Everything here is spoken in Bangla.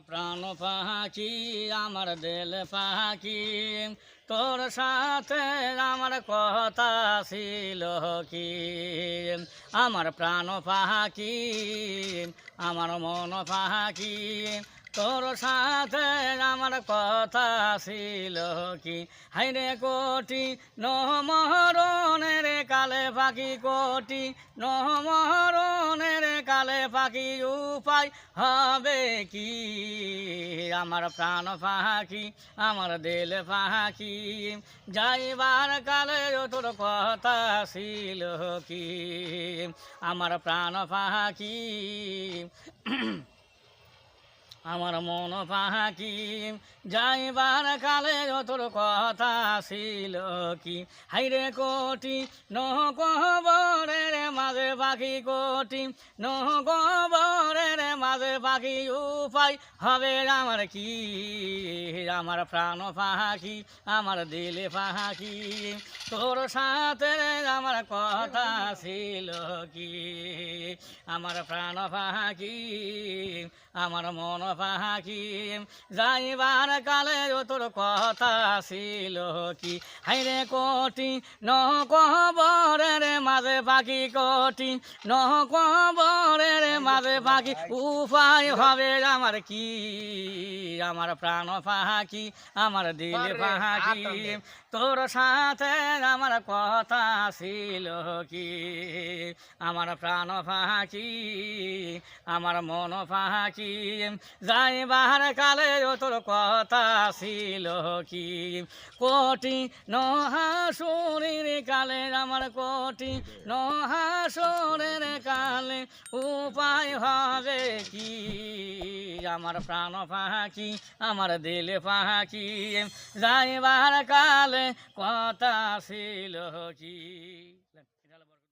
প্রাণ পাখি আমার দিল পাখি, তোর সাথে আমার কথা ছিল কি। আমার প্রাণ পাখি আমার মন পাখি, তোর সাথে আমার কথা ছিল কি। হাইরে কোটি নহমরণের কালে পাখি, কোটি নহমরণের কালে পাখি, উপায় হবে কি। আমার প্রাণ পাখি আমার দিল পাখি, যাইবার কালে তোর কথা ছিল কি। আমার প্রাণ পাখি আমার মন পাখি, যাইবার কালে তোর কথা ছিল কি। হাইরে কোটি নহকবরের মাঝে পাখি, কোটি নহকবরের মাঝে পাখি, উপায় হবে আমার কি। আমার প্রাণ পাখি আমার দিল পাখি, তোর সাথে আমার কথা ছিল কি। আমার প্রাণ পাখি আমার মন পাখি, যাইবার কালে তোর কথা ছিল কি। হাইরে কোটি নহকবরের মাঝে পাখি, কোটি নহকবরের মাঝে পাখি, উপায় হবে আমার কি। আমার প্রাণ পাখি আমার দিল পাখি, তোর সাথে আমার কথা ছিল কি। আমার প্রাণ পাখি আমার মন পাখি, যাইবার কালে তোর কথা ছিল কি। কোটি নহাসুরের কালে আমার, কোটি নহাসুরের কালে, উপায় হবে কি। আমার প্রাণ পাখি আমার দিল পাখি, যাইবার কালে কথা ছিল কি।